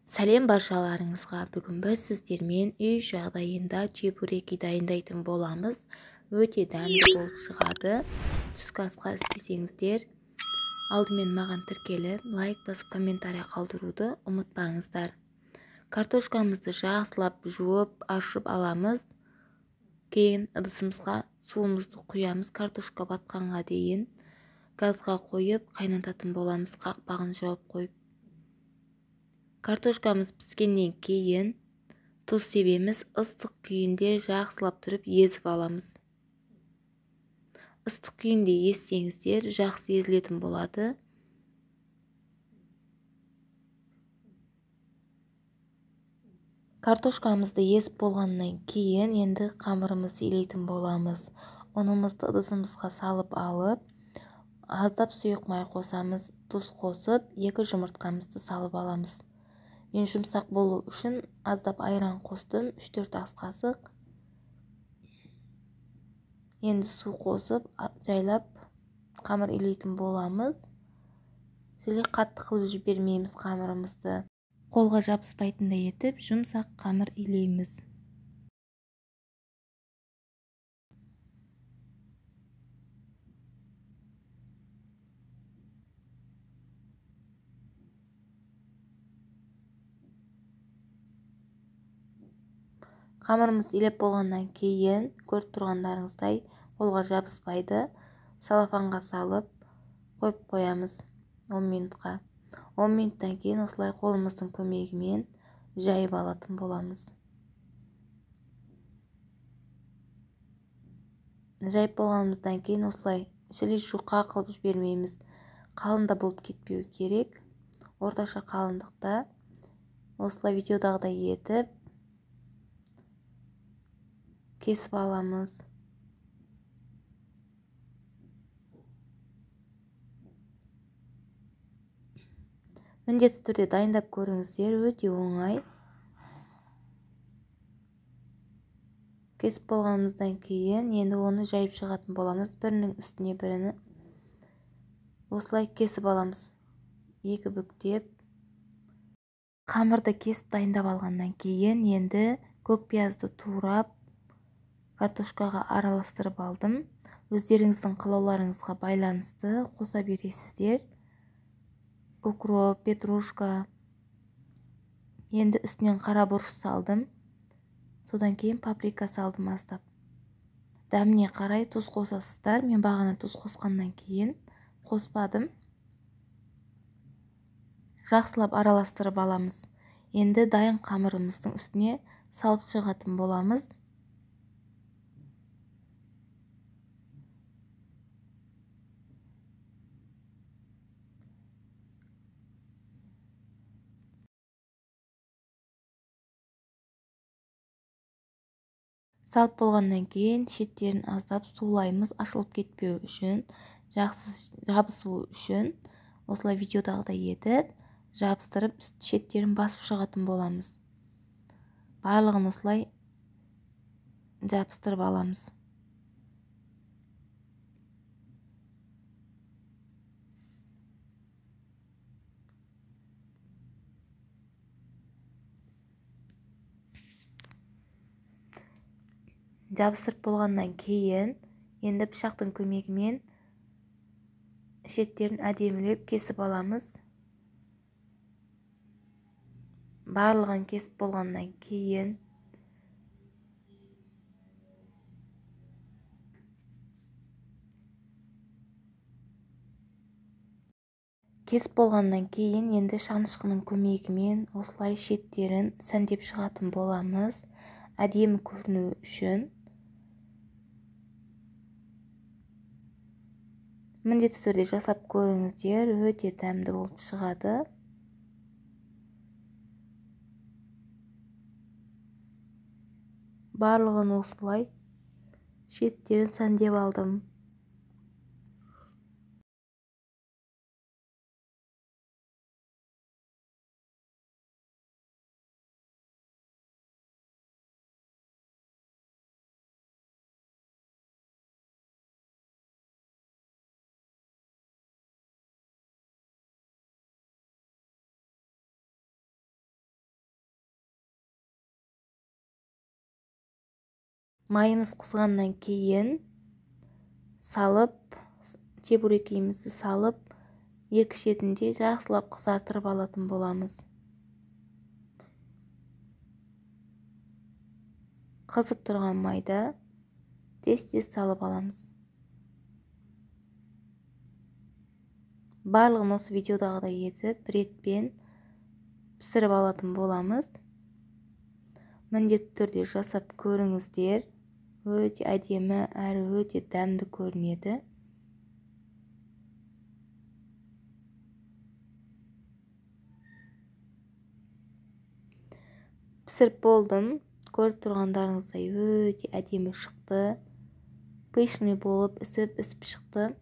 Сәлем баршаларыңызға. Бүгін біз сіздермен үй жағдайында чебуреки дайындайтын боламыз. Өте дәмді болып шығады. Түскі асқа істесеңіздер, алдымен маған тіркеліп, лайк басып, комментарий қалдыруды ұмытпаңыздар. Картошкамызды жақсылап жуып, ашып аламыз. Кейін ыдысымызға суымызды құямыз. Картошка батқанға дейін газға қойып, қайнататын боламыз. Қақпағын жауып қойып. Картошкамыз піскеннен кейін тұз себеміз. Ыстық күйінде жақсылап тұрып езіп аламыз. Ыстық күйінде езсеңіздер жақсы езілетін болады. Картошкамызды езіп болғаннан кейін енді қамырымызды илейтін боламыз. Ұнымызды ыдысымызға салып алып, аздап сұйық май қосамыз, тұз қосып, 2 жұмыртқамызды салып аламыз. Мен жұмсақ болу үшін аздап айран қостым, 3-4 ас қасық. Енді су қосып, жайлап қамыр илейтін боламыз. Сіле қатты қылып жібермейміз қамырымызды. Қолға жабыспайтындай етіп, жұмсақ қамыр илейміз. Қамырымыз илеп болғаннан кейін, көріп тұрғандарыңыздай, қолға жабыспайды. Салафанға салып, қойып қоямыз 10 минутқа. 10 минуттан кейін осылай қолымыздың көмегімен жайып алатын боламыз. Жайып болғанымыздан кейін осылай шілей жұқа қылып жібермейміз. Қалында болып кетпеу керек. Орташа қалындықта осылай видеодағыдай етіп кесіп аламыз. Міндетті түрде дайындап көріңіздер, өте оңай. Кесіп болғанымыздан кейін енді оны жайып шығатын боламыз. Бірінің үстіне біріні осылай кесіп аламыз. 2 бүктеп. Қамырды кесіп дайындап алғаннан кейін енді көк пиязды турап картошкаға араластырып алдым. Өздеріңіздің қалауларыңызға байланысты қоса бересіздер. Укроп, петрушка. Енді үстінен қара бұрыш салдым. Содан кейін паприка салдым аздап. Дәміне қарай тұз қосасыздар. Мен бағана тұз қосқаннан кейін қоспадым. Жақсылап араластырып аламыз. Енді дайын қамырымыздың үстіне салып шығатын боламыз. Салып болғаннан кейін шеттерін аздап сулаймыз, ашылып кетпеу үшін, жақсы жабысу үшін. Осылай видеодағыдай етіп, жабыстырып, шеттерін басып шығатын боламыз. Барлығын осылай жабыстырып аламыз. Жабыстырып болғаннан кейін, енді пышақтың көмегімен шеттерін әдемілеп кесіп аламыз. Барлығын кесіп болғаннан кейін енді шанышқының көмегімен осылай шеттерін сәндеп шығатын боламыз. Әдемі көріну үшін. Міндетті түрде жасап көріңіздер, өте дәмді болып шығады. Барлығын осылай шеттерін сәндеп алдым. майымыз қызғаннан кейін салып, чебурекейімізді салып, екі шетінде жақсылап қызартырып алатын боламыз. Қызып тұрған майда тез-тез салып аламыз. Барлығын осы видеодағыдай етіп ретпен пісіріп алатын боламыз. Міндетті түрде жасап көріңіздер. Өте әдемі әрі өте дәмді көрінеді. Пісіріп болдым. Көріп тұрғандарыңыздай өте әдемі шықты. Пышный болып үсіп шықты.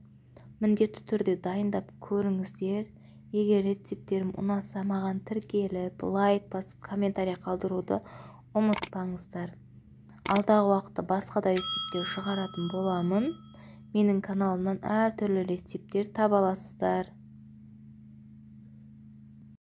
Міндетті түрде дайындап көріңіздер. Егер рецептерім ұнаса, маған тіркеліп, лайк басып, комментарий қалдыруды ұмытпаңыздар. Алдағы уақытта басқа да рецептер шығаратын боламын. Менің каналымнан әртүрлі рецептер таба аласыздар.